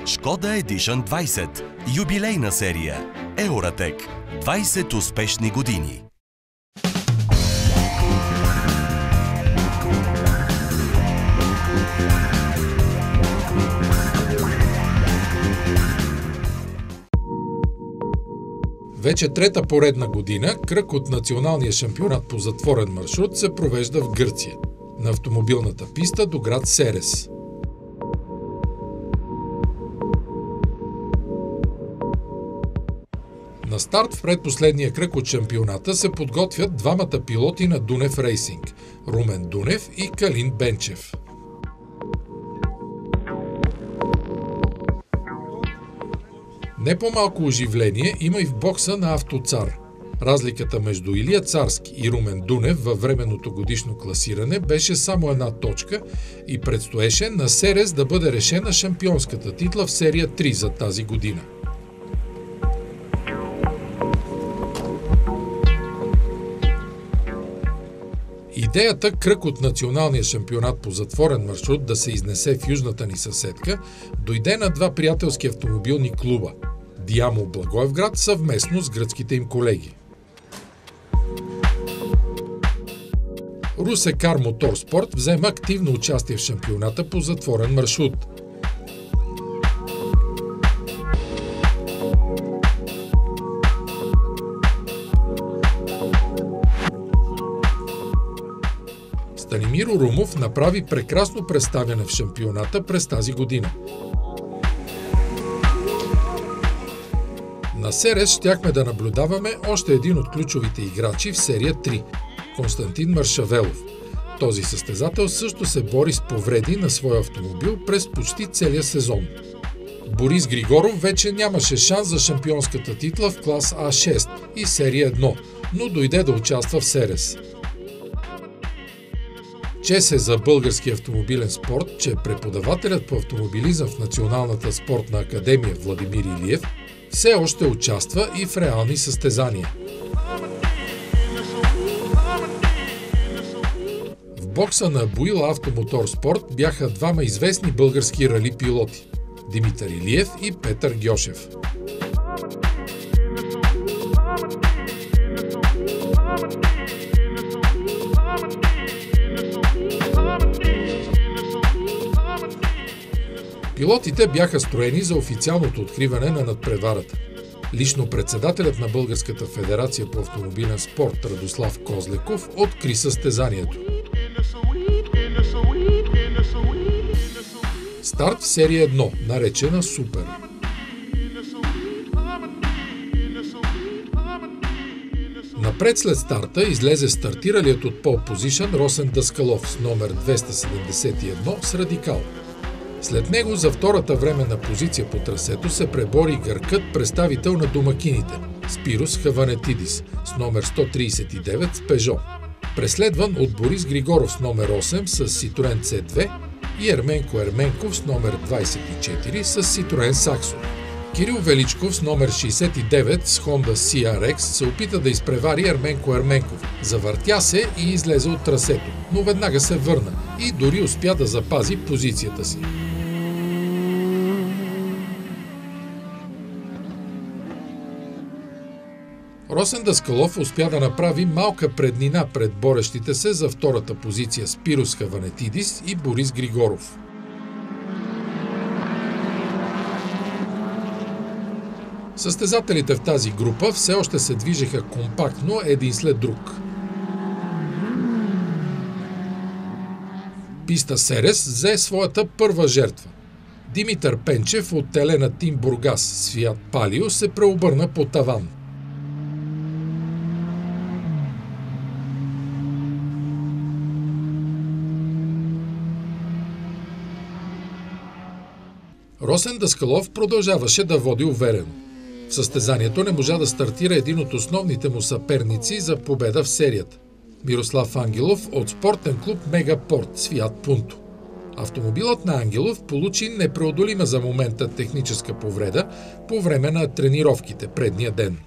Шкода Edition 20. Юбилейна серия. Еуратек. 20 успешни години. Вече трета поредна година кръг от националния шампионат по затворен маршрут се провежда в Гърция, на автомобилната писта до град Серес. На старт в предпоследния кръг от шампионата се подготвят двамата пилоти на Дунев Рейсинг – Румен Дунев и Калин Бенчев. Не по-малко оживление има и в бокса на Автоцар. Разликата между Илия Царски и Румен Дунев във временното годишно класиране беше само една точка и предстоеше на Серес да бъде решена шампионската титла в серия 3 за тази година. Идеята кръг от националния шампионат по затворен маршрут да се изнесе в южната ни съседка дойде на два приятелски автомобилни клуба – Диамо Благоевград съвместно с гръцките им колеги. Русе Кар Моторспорт взема активно участие в шампионата по затворен маршрут. Станимир Урумов направи прекрасно представяне в шампионата през тази година. На Серес щяхме да наблюдаваме още един от ключовите играчи в серия 3 – Константин Маршавелов. Този състезател също се бори с повреди на своя автомобил през почти целия сезон. Борис Григоров вече нямаше шанс за шампионската титла в клас А6 и серия 1, но дойде да участва в Серес. Чест е за български автомобилен спорт, че преподавателят по автомобилизъм в Националната спортна академия Владимир Илиев все още участва и в реални състезания. В бокса на Буил Автомоторспорт бяха двама известни български рали пилоти – Димитър Илиев и Петър Гьошев. Пилотите бяха строени за официалното откриване на надпреварата. Лично председателят на Българската федерация по автомобилен спорт Радослав Козлеков откри състезанието. Старт в серия 1, наречена Супер. Напред след старта излезе стартиралият от пол позишън Росен Даскалов с номер 271 с Радикал. След него за втората временна позиция по трасето се пребори гъркът представител на домакините – Спирос Хаванетидис с номер 139 с Пежо, преследван от Борис Григоров с номер 8 с Citroen C2 и Ерменко Ерменков с номер 24 с Citroen Saxo. Кирил Величков с номер 69 с Honda CRX се опита да изпревари Ерменко Ерменков. Завъртя се и излезе от трасето, но веднага се върна и дори успя да запази позицията си. Росен Даскалов успя да направи малка преднина пред борещите се за втората позиция Спирос Хаванетидис и Борис Григоров. Състезателите в тази група все още се движеха компактно един след друг. Писта Серес взе своята първа жертва. Димитър Пенчев от Телена Тим Бургас с Фиат Палио се преобърна по таван. Росен Даскалов продължаваше да води уверено. В състезанието не можа да стартира един от основните му съперници за победа в серията – Мирослав Ангелов от спортен клуб Мегапорт с Фиат Пунто. Автомобилът на Ангелов получи непреодолима за момента техническа повреда по време на тренировките предния ден.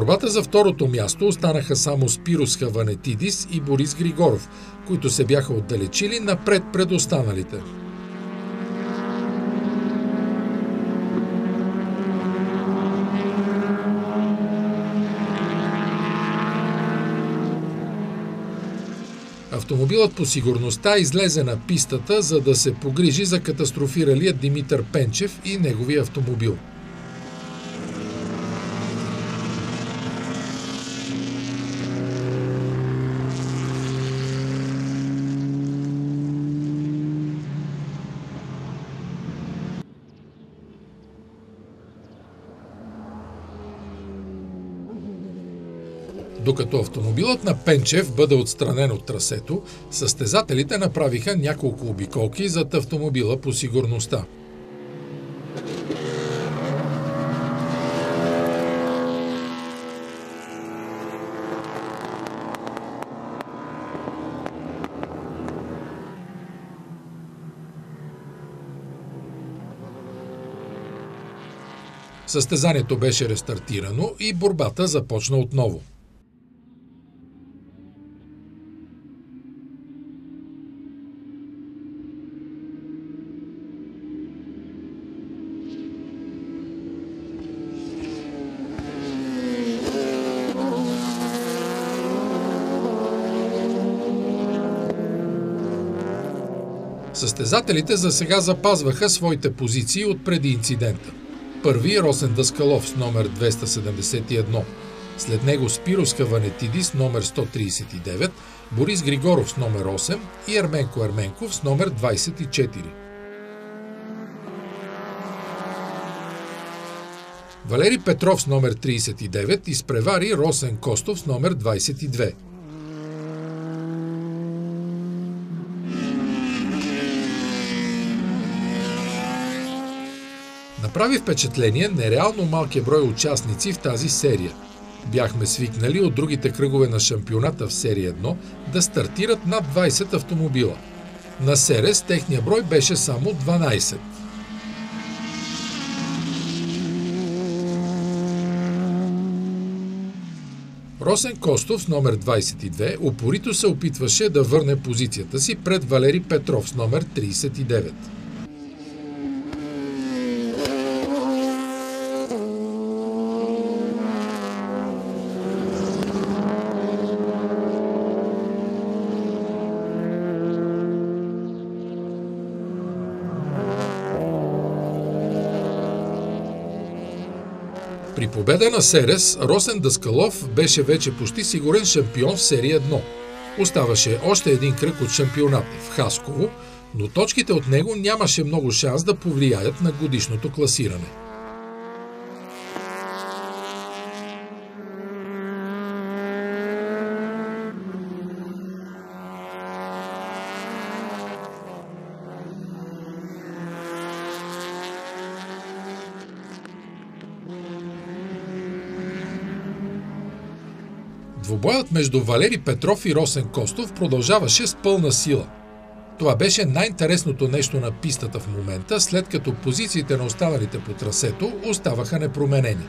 борбата за второто място останаха само Спирос Хаванетидис и Борис Григоров, които се бяха отдалечили напред пред останалите. Автомобилът по сигурността излезе на пистата, за да се погрижи за катастрофиралия Димитър Пенчев и неговия автомобил. Докато автомобилът на Пенчев бъде отстранен от трасето, състезателите направиха няколко обиколки зад автомобила по сигурността. Състезанието беше рестартирано и борбата започна отново. Състезателите за сега запазваха своите позиции от преди инцидента. Първи Росен Даскалов с номер 271, след него Спирос Хаванетидис номер 139, Борис Григоров с номер 8 и Ерменко Ерменков с номер 24. Валери Петров с номер 39 изпревари Росен Костов с номер 22. Направи впечатление нереално малкият брой участници в тази серия. Бяхме свикнали от другите кръгове на шампионата в серия 1 да стартират над 20 автомобила. На Серес техния брой беше само 12. Росен Костов с номер 22 упорито се опитваше да върне позицията си пред Валери Петров с номер 39. При победа на Серес, Росен Даскалов беше вече почти сигурен шампион в серия 1. Оставаше още един кръг от шампионата в Хасково, но точките от него нямаше много шанс да повлияят на годишното класиране. Двубоят между Валери Петров и Росен Костов продължаваше с пълна сила. Това беше най-интересното нещо на пистата в момента, след като позициите на останалите по трасето оставаха непроменени.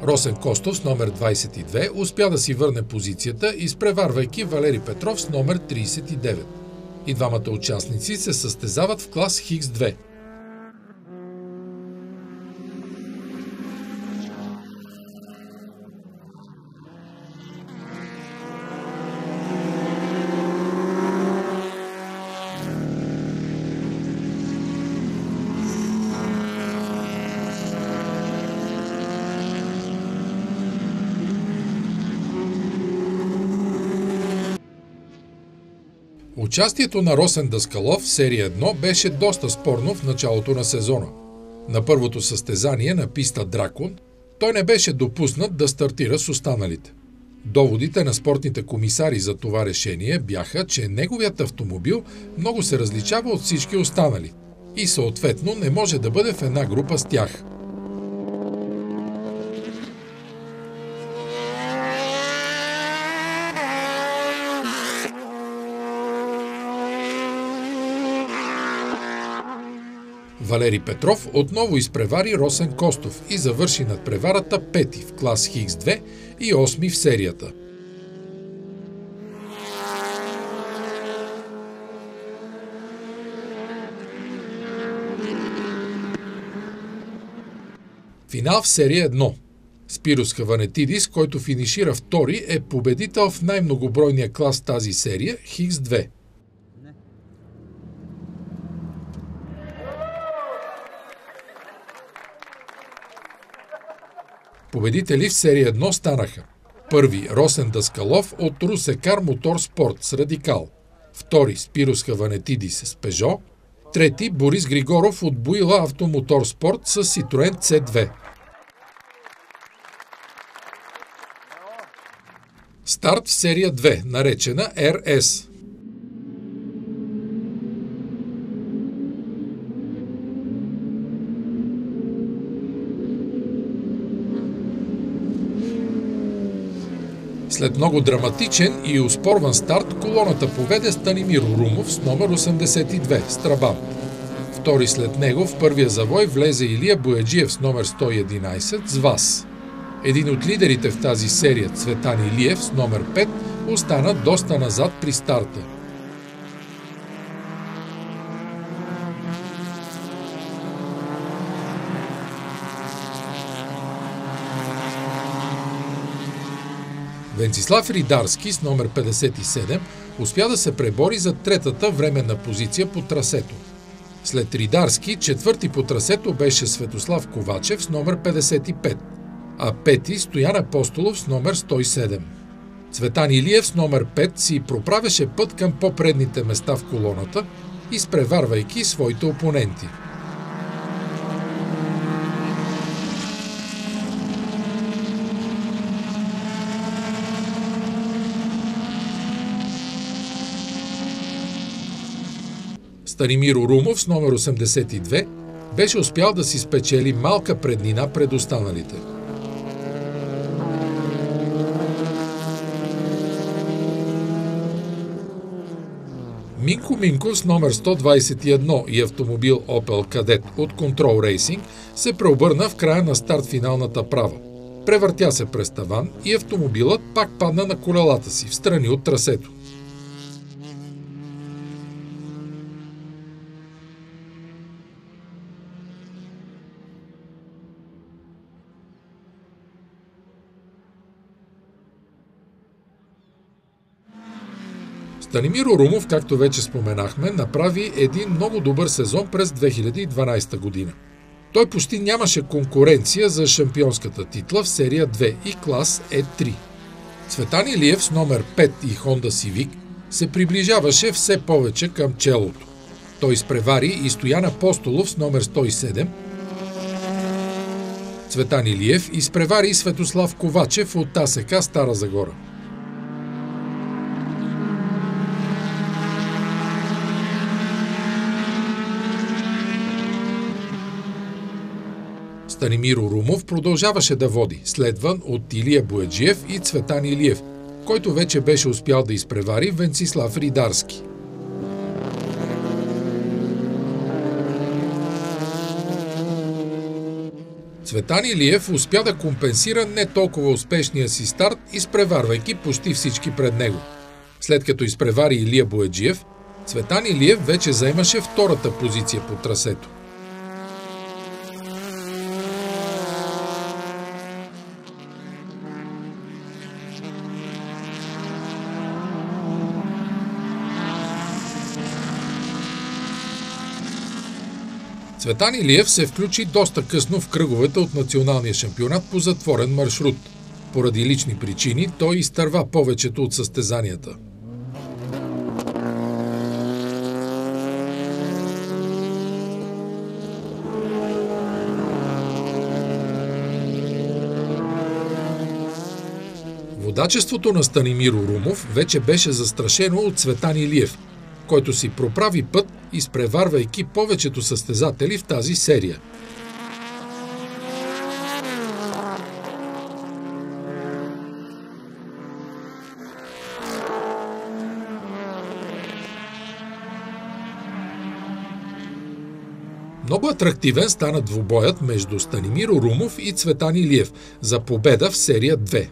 Росен Костов с номер 22 успя да си върне позицията, изпреварвайки Валери Петров с номер 39. И двамата участници се състезават в клас Хикс-2. Участието на Росен Даскалов в серия 1 беше доста спорно в началото на сезона. На първото състезание на писта Дракон той не беше допуснат да стартира с останалите. Доводите на спортните комисари за това решение бяха, че неговият автомобил много се различава от всички останали. и съответно не може да бъде в една група с тях. Валери Петров отново изпревари Росен Костов и завърши надпреварата пети в клас Хикс-2 и 8 в серията. Финал в серия 1. Спирос Хаванетидис, който финишира втори, е победител в най-многобройния клас тази серия Хикс-2. Победители в серия 1 станаха: първи Росен Даскалов от Русекар Мотор Спорт с Радикал, втори Спирос Хаванетидис с Пежо, трети Борис Григоров от Буила Автомотор Спорт с Citroen C2. Старт в серия 2, наречена RS. След много драматичен и успорван старт, колоната поведе Станимир Урумов с номер 82 Страбан. Втори след него в първия завой влезе Илия Бояджиев с номер 111 с ВАЗ. Един от лидерите в тази серия, Цветан Илиев с номер 5, остана доста назад при старта. Венцислав Ридарски с номер 57 успя да се пребори за третата временна позиция по трасето. След Ридарски, четвърти по трасето беше Светослав Ковачев с номер 55, а пети Стоян Апостолов с номер 107. Цветан Илиев с номер 5 си проправяше път към по-предните места в колоната, изпреварвайки своите опоненти. Станимир Урумов с номер 82 беше успял да си спечели малка преднина пред останалите. Минко Минков с номер 121 и автомобил Opel Kadett от Control Racing се преобърна в края на старт-финалната права. Превъртя се през таван и автомобилът пак падна на колелата си, встрани от трасето. Станимир Урумов, както вече споменахме, направи един много добър сезон през 2012 година. Той почти нямаше конкуренция за шампионската титла в серия 2 и клас Е3. Цветан Илиев с номер 5 и Honda Civic се приближаваше все повече към челото. Той изпревари и Стоян Апостолов с номер 107. Цветан Илиев изпревари и Светослав Ковачев от АСК Стара Загора. Станимир Урумов продължаваше да води, следван от Илия Бояджиев и Цветан Илиев, който вече беше успял да изпревари Венцислав Ридарски. Цветан Илиев успя да компенсира не толкова успешния си старт, изпреварвайки почти всички пред него. След като изпревари Илия Бояджиев, Цветан Илиев вече заемаше втората позиция по трасето. Цветан Илиев се включи доста късно в кръговете от националния шампионат по затворен маршрут. Поради лични причини той изтърва повечето от състезанията. Водачеството на Станимир Урумов вече беше застрашено от Цветан Илиев, който си проправи път, изпреварвайки повечето състезатели в тази серия. Много атрактивен стана двубоят между Станимир Урумов и Цветан Илиев за победа в серия 2.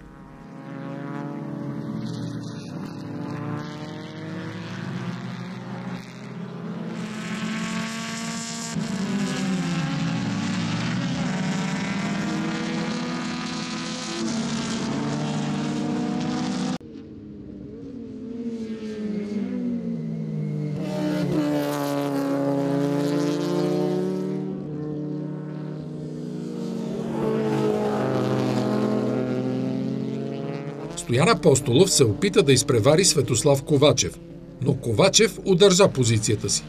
Стоян Апостолов се опита да изпревари Светослав Ковачев, но Ковачев удържа позицията си.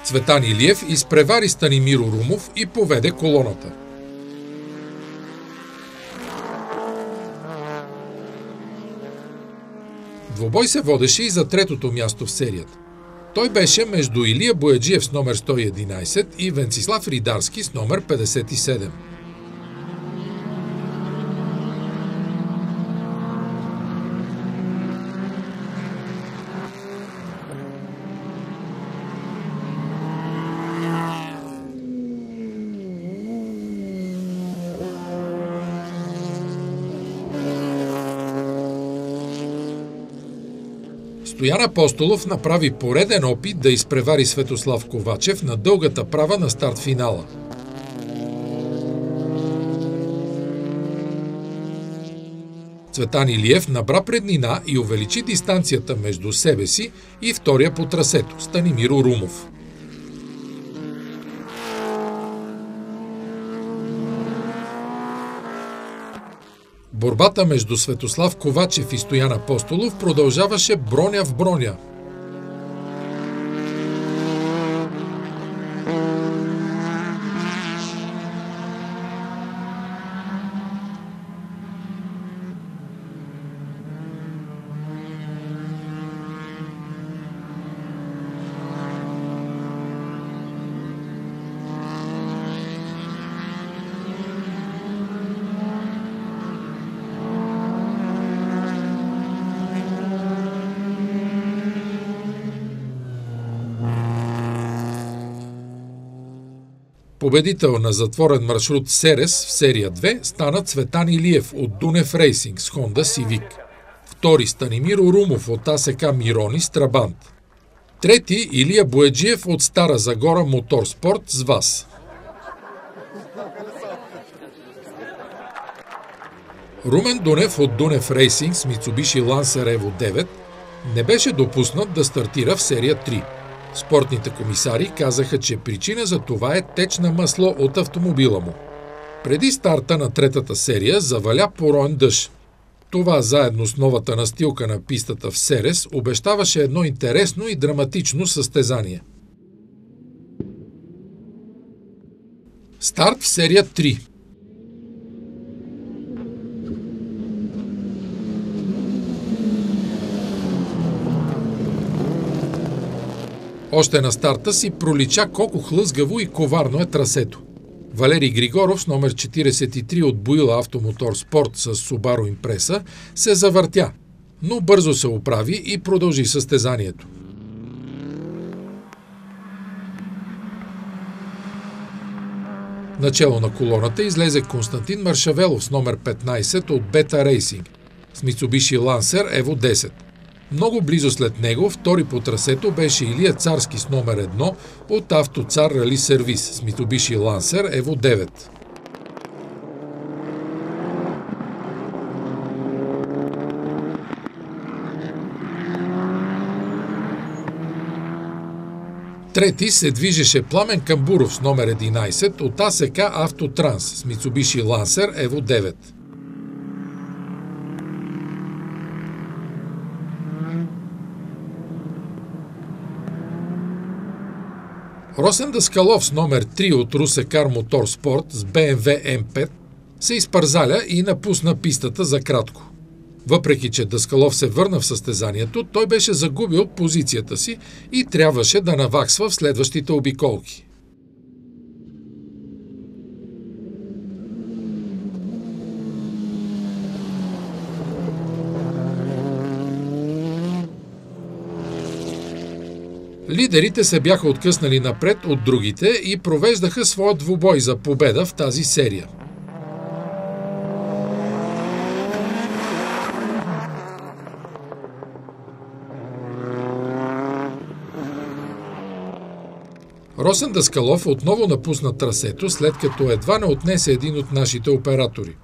Цветан Илиев изпревари Станимир Урумов и поведе колоната. Двубой се водеше и за третото място в серията. Той беше между Илия Бояджиев с номер 111 и Венцислав Ридарски с номер 57. Стоян Апостолов направи пореден опит да изпревари Светослав Ковачев на дългата права на старт-финала. Цветан Илиев набра преднина и увеличи дистанцията между себе си и втория по трасето – Станимир Урумов. Борбата между Светослав Ковачев и Стоян Апостолов продължаваше броня в броня. Победител на затворен маршрут Серес в серия 2 стана Цветан Илиев от Дунев Рейсинг с Honda Civic. Втори Станимир Урумов от АСК Мирони с Трабант. Трети Илия Бояджиев от Стара Загора Моторспорт с ВАЗ. Румен Дунев от Дунев Рейсинг с Мицубиши Лансер Ево 9 не беше допуснат да стартира в серия 3. Спортните комисари казаха, че причина за това е теч на масло от автомобила му. Преди старта на третата серия заваля пороен дъжд. Това заедно с новата настилка на пистата в Серес обещаваше едно интересно и драматично състезание. Старт в серия 3. Още на старта си пролича колко хлъзгаво и коварно е трасето. Валерий Григоров с номер 43 от Буила Автомотор Спорт с Subaru Impreza се завъртя, но бързо се оправи и продължи състезанието. Начело на колоната излезе Константин Маршавелов с номер 15 от Beta Racing с Mitsubishi Lancer Evo 10. Много близо след него, втори по трасето, беше Илия Царски с номер 1 от Автоцар Рали Сервис с Mitsubishi Lancer Evo 9. Трети се движеше Пламен Камбуров с номер 11 от АСК Автотранс с Mitsubishi Lancer Evo 9. Росен Даскалов с номер 3 от Русе Кар Моторспорт с BMW M5 се изпързаля и напусна пистата за кратко. Въпреки че Даскалов се върна в състезанието, той беше загубил позицията си и трябваше да наваксва в следващите обиколки. Лидерите се бяха откъснали напред от другите и провеждаха своя двубой за победа в тази серия. Росен Даскалов отново напусна трасето, след като едва не отнесе един от нашите оператори.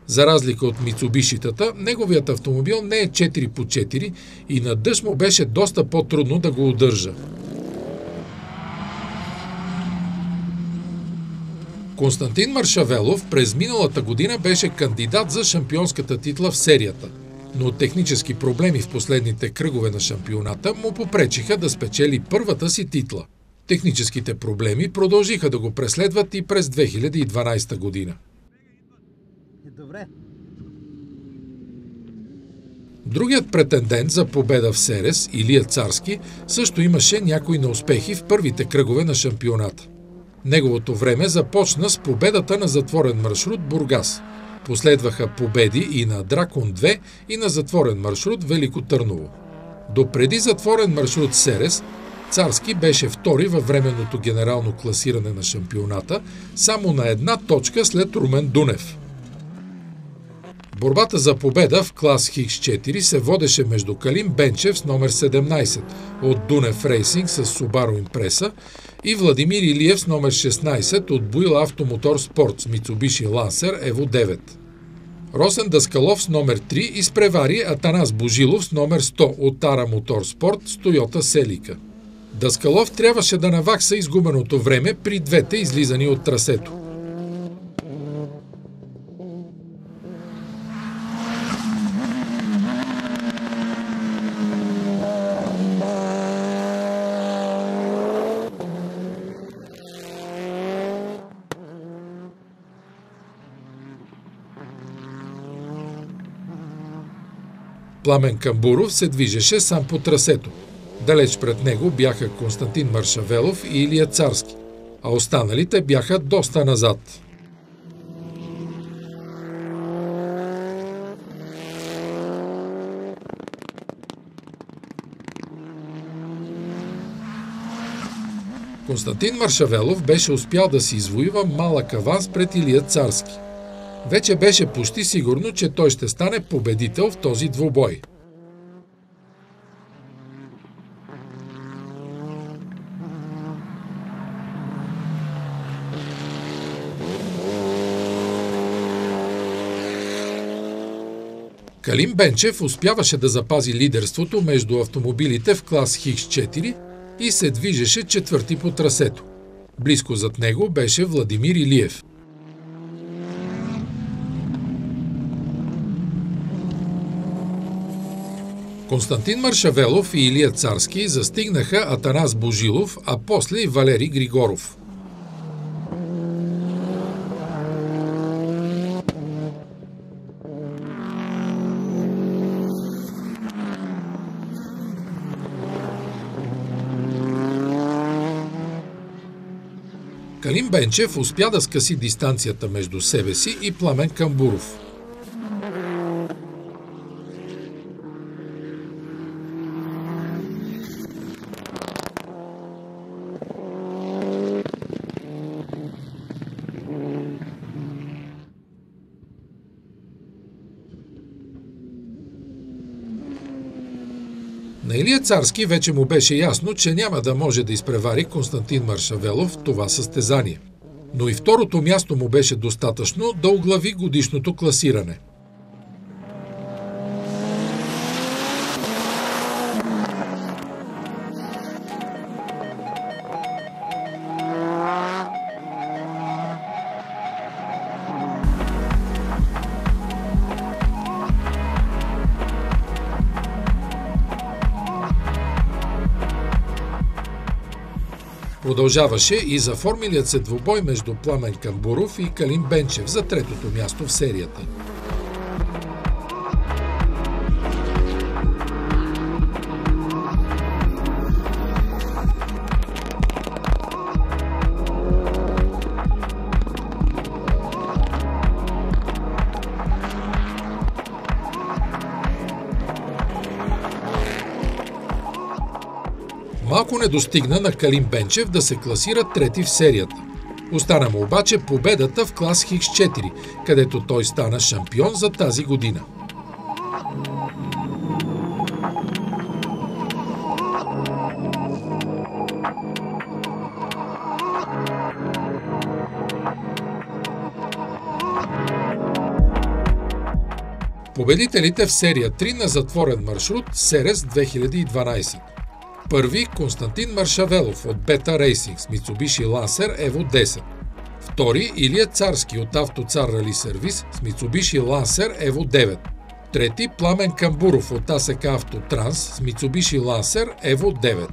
За разлика от Мицубишитата, неговият автомобил не е 4x4 и на дъжд му беше доста по-трудно да го удържа. Константин Маршавелов през миналата година беше кандидат за шампионската титла в серията, но технически проблеми в последните кръгове на шампионата му попречиха да спечели първата си титла. Техническите проблеми продължиха да го преследват и през 2012 година. Другият претендент за победа в Серес, Илия Царски, също имаше някои неуспехи в първите кръгове на шампионата. Неговото време започна с победата на затворен маршрут Бургас. Последваха победи и на Дракон 2 и на затворен маршрут Велико Търново. Допреди затворен маршрут Серес, Царски беше втори във временното генерално класиране на шампионата, само на една точка след Румен Дунев. Борбата за победа в клас Хикс-4 се водеше между Калин Бенчев с номер 17 от Дунев Рейсинг с Subaru Impreza и Владимир Илиев с номер 16 от Буил Автомотор Спорт с Mitsubishi Lancer Evo 9. Росен Даскалов с номер 3 изпревари Атанас Божилов с номер 100 от Тара Мотор Спорт с Тойота Селика. Даскалов трябваше да навакса изгубеното време при двете излизани от трасето. Пламен Камбуров се движеше сам по трасето. Далеч пред него бяха Константин Маршавелов и Илия Царски, а останалите бяха доста назад. Константин Маршавелов беше успял да си извоюва малък аванс пред Илия Царски. Вече беше почти сигурно, че той ще стане победител в този двубой. Калин Бенчев успяваше да запази лидерството между автомобилите в клас Хикс-4 и се движеше четвърти по трасето. Близко зад него беше Владимир Илиев. Константин Маршавелов и Илия Царски застигнаха Атанас Божилов, а после и Валери Григоров. Калин Бенчев успя да скъси дистанцията между себе си и Пламен Камбуров. На Илия Царски вече му беше ясно, че няма да може да изпревари Константин Маршавелов в това състезание. Но и второто място му беше достатъчно да оглави годишното класиране. Продължаваше и заформилият се двубой между Пламен Камбуров и Калин Бенчев за третото място в серията. Малко не достигна на Калин Бенчев да се класира трети в серията. Остана му обаче победата в клас Хикс-4, където той стана шампион за тази година. Победителите в серия 3 на затворен маршрут Серес 2012. Първи – Константин Маршавелов от Бета Рейсинг с Мицубиши Лансер Ево 10. Втори – Илия Царски от Автоцар Рали Сервис с Мицубиши Лансер Ево 9. Трети – Пламен Камбуров от АСК Автотранс с Мицубиши Лансер Ево 9.